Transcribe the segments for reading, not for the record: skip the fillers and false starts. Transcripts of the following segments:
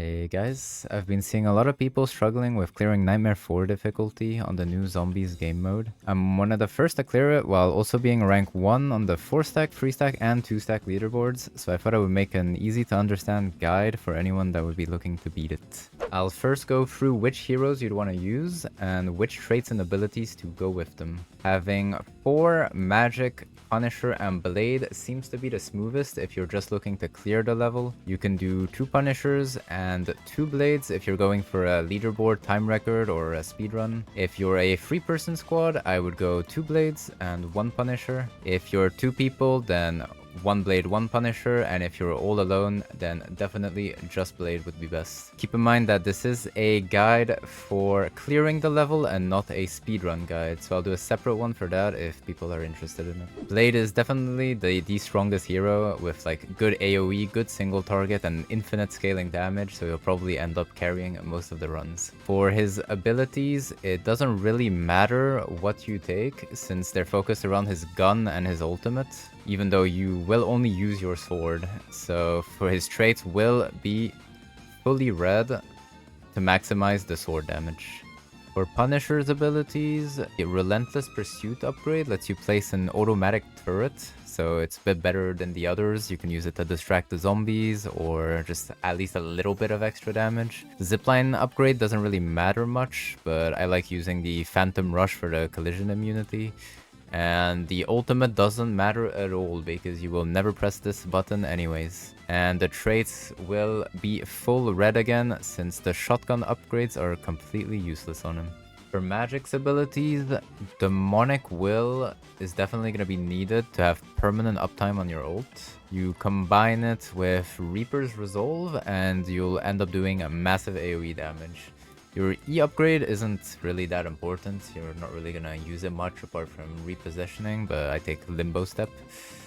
Hey guys, I've been seeing a lot of people struggling with clearing Nightmare 4 difficulty on the new Zombies game mode. I'm one of the first to clear it while also being rank 1 on the 4-stack, 3-stack, and 2-stack leaderboards, so I thought I would make an easy to understand guide for anyone that would be looking to beat it. I'll first go through which heroes you'd want to use and which traits and abilities to go with them. Having 4 magic, Punisher, and Blade seems to be the smoothest if you're just looking to clear the level. You can do 2 Punishers and 2 Blades if you're going for a leaderboard time record or a speedrun. If you're a 3-person squad, I would go 2 Blades and 1 Punisher. If you're 2 people, then 1 Blade, 1 Punisher, and if you're all alone, then definitely just Blade would be best. Keep in mind that this is a guide for clearing the level and not a speedrun guide, so I'll do a separate one for that if people are interested in it. Blade is definitely the strongest hero with like good AoE, good single target, and infinite scaling damage, so he'll probably end up carrying most of the runs. For his abilities, it doesn't really matter what you take, since they're focused around his gun and his ultimate, even though you will only use your sword. So for his traits will be fully red to maximize the sword damage. For Punisher's abilities, the Relentless Pursuit upgrade lets you place an automatic turret, so it's a bit better than the others. You can use it to distract the zombies or just at least a little bit of extra damage. The zipline upgrade doesn't really matter much, but I like using the Phantom Rush for the collision immunity. And the ultimate doesn't matter at all because you will never press this button anyways. And the traits will be full red again since the shotgun upgrades are completely useless on him. For magic's abilities, Demonic Will is definitely going to be needed to have permanent uptime on your ult. You combine it with Reaper's Resolve and you'll end up doing a massive AoE damage. Your E upgrade isn't really that important, you're not really gonna use it much apart from repositioning, but I take Limbo Step.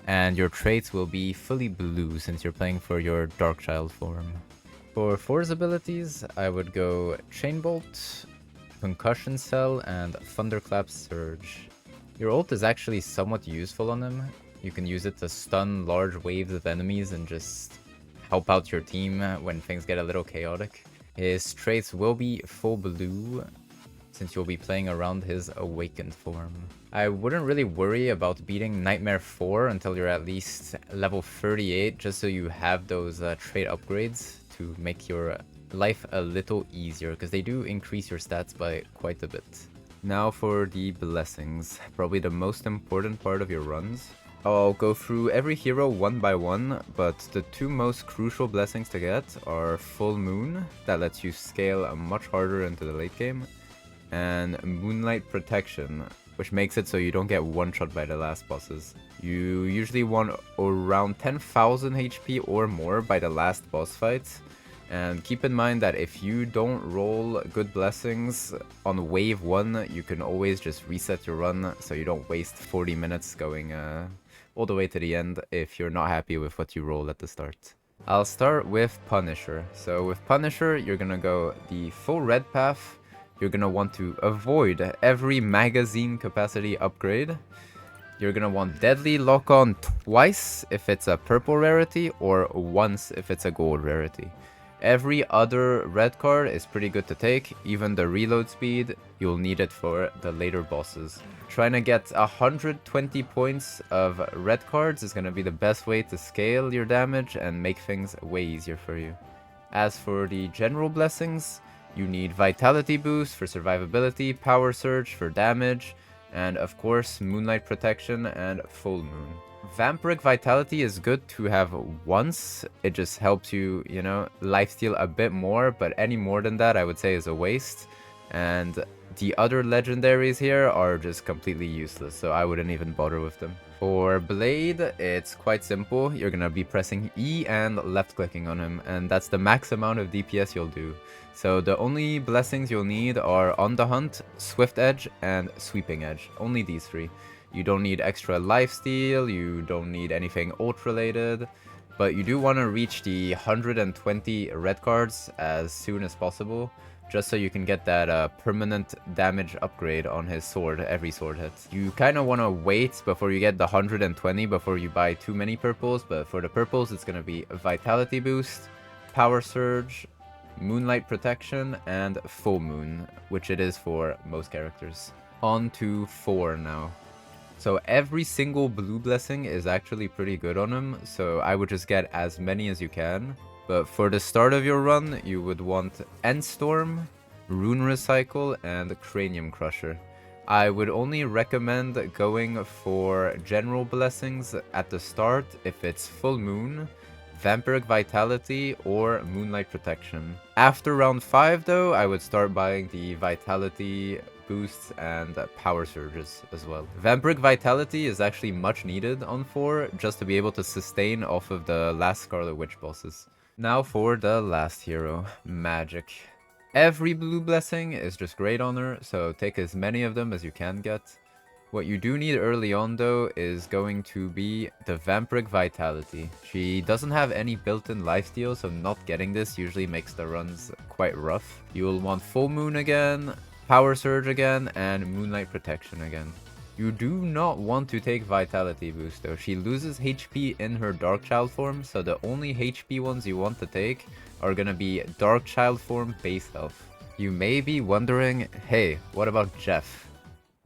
And your traits will be fully blue since you're playing for your Darkchild form. For Force abilities, I would go Chain Bolt, Concussion Cell, and Thunderclap Surge. Your ult is actually somewhat useful on him. You can use it to stun large waves of enemies and just help out your team when things get a little chaotic. His traits will be full blue, since you'll be playing around his awakened form. I wouldn't really worry about beating Nightmare 4 until you're at least level 38, just so you have those trait upgrades to make your life a little easier, because they do increase your stats by quite a bit. Now for the blessings, probably the most important part of your runs. I'll go through every hero one by one, but the 2 most crucial blessings to get are Full Moon, that lets you scale much harder into the late game, and Moonlight Protection, which makes it so you don't get one-shot by the last bosses. You usually want around 10,000 HP or more by the last boss fight, and keep in mind that if you don't roll good blessings on wave 1, you can always just reset your run so you don't waste 40 minutes going all the way to the end if you're not happy with what you roll at the start. I'll start with Punisher. So with Punisher, you're gonna go the full red path. You're gonna want to avoid every magazine capacity upgrade. You're gonna want Deadly Lock-On twice if it's a purple rarity or once if it's a gold rarity. Every other red card is pretty good to take, even the reload speed, you'll need it for the later bosses. Trying to get 120 points of red cards is going to be the best way to scale your damage and make things way easier for you. As for the general blessings, you need Vitality Boost for survivability, Power Surge for damage, and of course Moonlight Protection and Full Moon. Vampiric Vitality is good to have once, it just helps you, you know, lifesteal a bit more, but any more than that I would say is a waste. And the other legendaries here are just completely useless, so I wouldn't even bother with them. For Blade, it's quite simple. You're gonna be pressing E and left clicking on him, and that's the max amount of DPS you'll do. So the only blessings you'll need are On the Hunt, Swift Edge, and Sweeping Edge. Only these 3. You don't need extra lifesteal, you don't need anything ult related, but you do want to reach the 120 red cards as soon as possible, just so you can get that permanent damage upgrade on his sword every sword hit. You kind of want to wait before you get the 120 before you buy too many purples, but for the purples it's going to be Vitality Boost, Power Surge, Moonlight Protection, and Full Moon, which it is for most characters. On to 4 now. So every single blue blessing is actually pretty good on him, so I would just get as many as you can. But for the start of your run, you would want Endstorm, Rune Recycle, and Cranium Crusher. I would only recommend going for general blessings at the start if it's Full Moon, Vampiric Vitality, or Moonlight Protection. After round 5 though, I would start buying the Vitality boosts and Power Surges as well. Vampiric Vitality is actually much needed on 4 just to be able to sustain off of the last Scarlet Witch bosses. Now for the last hero, Magic. Every blue blessing is just great on her, so take as many of them as you can get. What you do need early on though is going to be the Vampiric Vitality. She doesn't have any built-in lifesteal, so not getting this usually makes the runs quite rough. You'll want Full Moon again, Power Surge again, and Moonlight Protection again. You do not want to take Vitality boost though. She loses HP in her Dark Child form, so the only HP ones you want to take are gonna be Dark Child form base health. You may be wondering, hey, what about Jeff?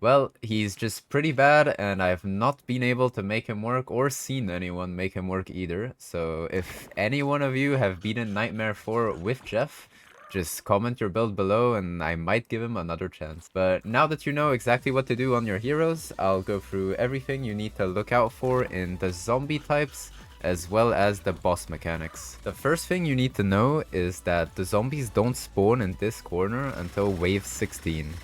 Well, he's just pretty bad, and I've not been able to make him work or seen anyone make him work either. So if any one of you have beaten Nightmare 4 with Jeff, just comment your build below and I might give him another chance. But now that you know exactly what to do on your heroes, I'll go through everything you need to look out for in the zombie types as well as the boss mechanics. The first thing you need to know is that the zombies don't spawn in this corner until wave 16.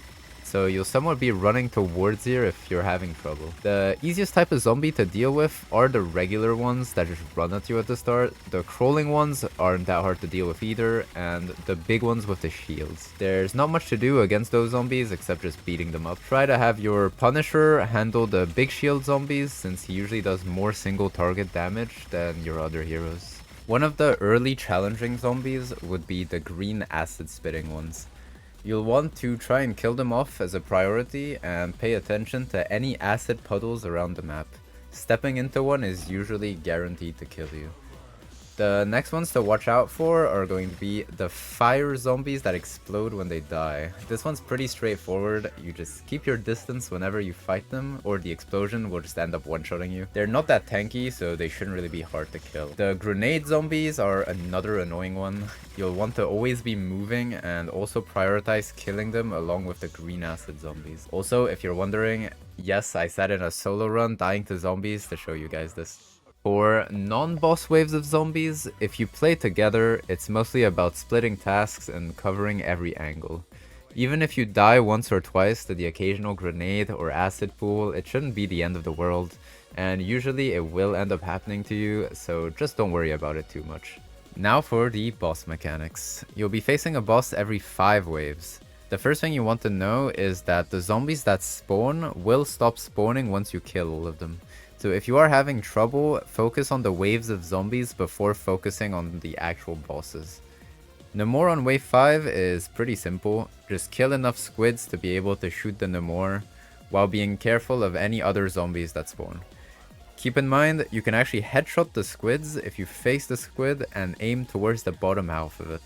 So you'll somewhat be running towards here if you're having trouble. The easiest type of zombie to deal with are the regular ones that just run at you at the start. The crawling ones aren't that hard to deal with either, and the big ones with the shields. There's not much to do against those zombies except just beating them up. Try to have your Punisher handle the big shield zombies since he usually does more single target damage than your other heroes. One of the early challenging zombies would be the green acid spitting ones. You'll want to try and kill them off as a priority and pay attention to any acid puddles around the map. Stepping into one is usually guaranteed to kill you. The next ones to watch out for are going to be the fire zombies that explode when they die. This one's pretty straightforward. You just keep your distance whenever you fight them, or the explosion will just end up one-shotting you. They're not that tanky, so they shouldn't really be hard to kill. The grenade zombies are another annoying one. You'll want to always be moving and also prioritize killing them along with the green acid zombies. Also, if you're wondering, yes, I sat in a solo run dying to zombies to show you guys this. For non-boss waves of zombies, if you play together, it's mostly about splitting tasks and covering every angle. Even if you die once or twice to the occasional grenade or acid pool, it shouldn't be the end of the world, and usually it will end up happening to you, so just don't worry about it too much. Now for the boss mechanics. You'll be facing a boss every 5 waves. The first thing you want to know is that the zombies that spawn will stop spawning once you kill all of them. So if you are having trouble, focus on the waves of zombies before focusing on the actual bosses. Namor on wave 5 is pretty simple. Just kill enough squids to be able to shoot the Namor, while being careful of any other zombies that spawn. Keep in mind, you can actually headshot the squids if you face the squid and aim towards the bottom half of it.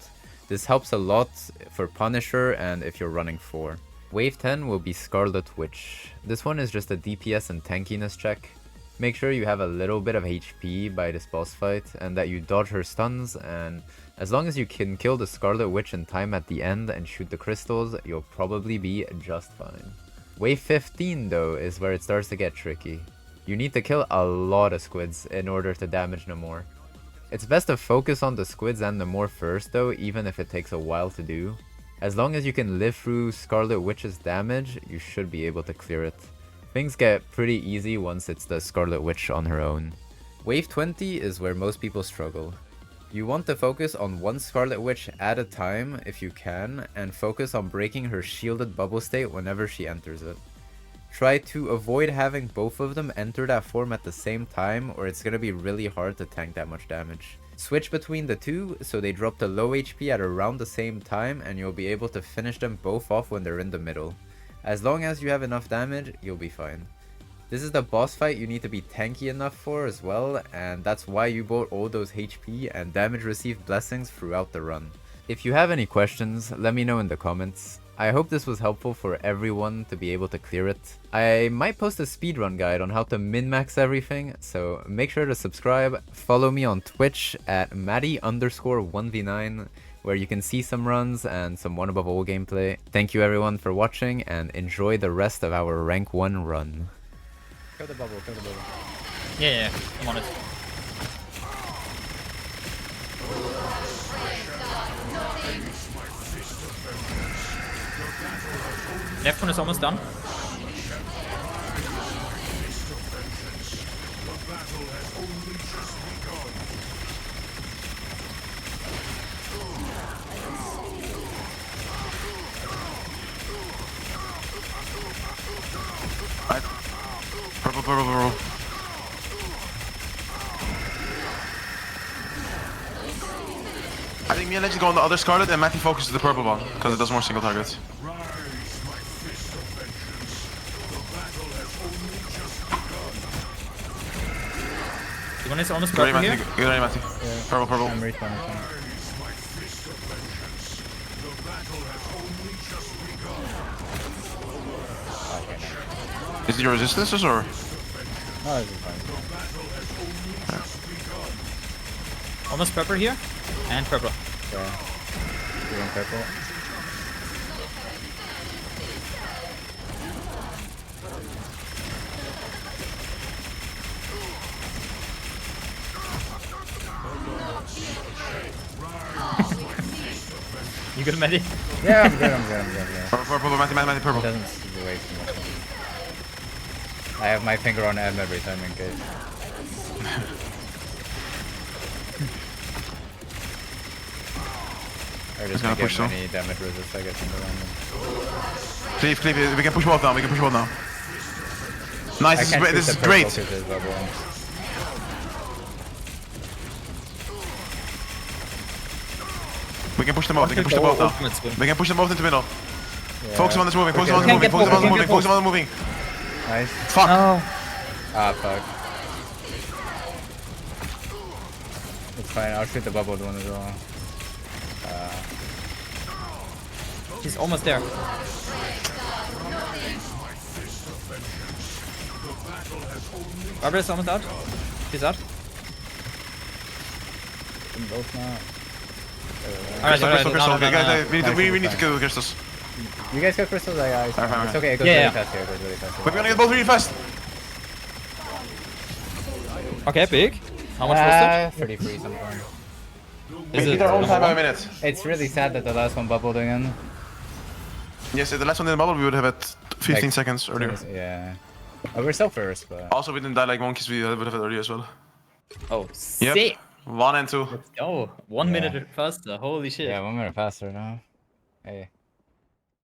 This helps a lot for Punisher and if you're running 4. Wave 10 will be Scarlet Witch. This one is just a DPS and tankiness check. Make sure you have a little bit of HP by this boss fight and that you dodge her stuns, and as long as you can kill the Scarlet Witch in time at the end and shoot the crystals, you'll probably be just fine. Wave 15 though is where it starts to get tricky. You need to kill a lot of squids in order to damage Namor. It's best to focus on the squids and Namor first though, even if it takes a while to do. As long as you can live through Scarlet Witch's damage, you should be able to clear it. Things get pretty easy once it's the Scarlet Witch on her own. Wave 20 is where most people struggle. You want to focus on one Scarlet Witch at a time if you can, and focus on breaking her shielded bubble state whenever she enters it. Try to avoid having both of them enter that form at the same time, or it's gonna be really hard to tank that much damage. Switch between the two so they drop to low HP at around the same time, and you'll be able to finish them both off when they're in the middle. As long as you have enough damage, you'll be fine. This is the boss fight you need to be tanky enough for as well, and that's why you bought all those HP and damage received blessings throughout the run. If you have any questions, let me know in the comments. I hope this was helpful for everyone to be able to clear it. I might post a speedrun guide on how to min-max everything, so make sure to subscribe. Follow me on Twitch at Matty_1v9, where you can see some runs and some one above all gameplay. Thank you everyone for watching, and enjoy the rest of our rank 1 run. Kill the bubble, kill the bubble. Yeah, I'm on it. Left one is almost done. Right. Purple, purple, purple. I think me and Legend go on the other Scarlet and Matty focuses the purple one, because it does more single targets. The one is almost Get ready, purple Matty. here. Get ready, Matty. Yeah. Purple, purple. I'm respawning. Is it your resistances or? No, this is fine. Almost purple here. And purple. Yeah. Doing purple. You good, Matty? Yeah, I'm good. Purple, purple, Matty, Matty, Matty, It purple. doesn't waste too much. I have my finger on M every time in case. Or just gonna to push get some. any damage resist, I guess, in the random. Cleave, cleave. We can push both now. We can push both now. Nice. I can't This shoot is the great. purple 'cause there's bubble. We can push them both. We can push them both now. We can push them both into middle. Yeah. Focus on this moving. Focus Okay. on this moving. Can't Focus get on this both, moving. can't Focus get on the moving. Nice. Fuck. No. Ah, fuck. It's fine, I'll shoot the bubbled one as well. He's almost there. Barbara is almost out. He's out. Them both now. Alright, Crystal, crystal. no, Okay, no, no, guys, no. we need to kill the crystals. You guys got crystals? It's fine. Alright, It's okay, it goes Yeah, really yeah. fast here. It goes really fast here. But we're gonna get both really fast. Okay, big. How much was 33 something. that? We Is beat it our own time by a number minute. It's really sad that the last one bubbled again. Yes, if the last one didn't bubble, we would have had 15 Like, seconds earlier. Yeah. Oh, we're still first, but... Also, we didn't die like monkeys, we would have had earlier as well. Oh, Yep. sick. 1 and 2. Oh, 1 minute faster. Holy shit. Yeah, 1 minute faster now. Hey.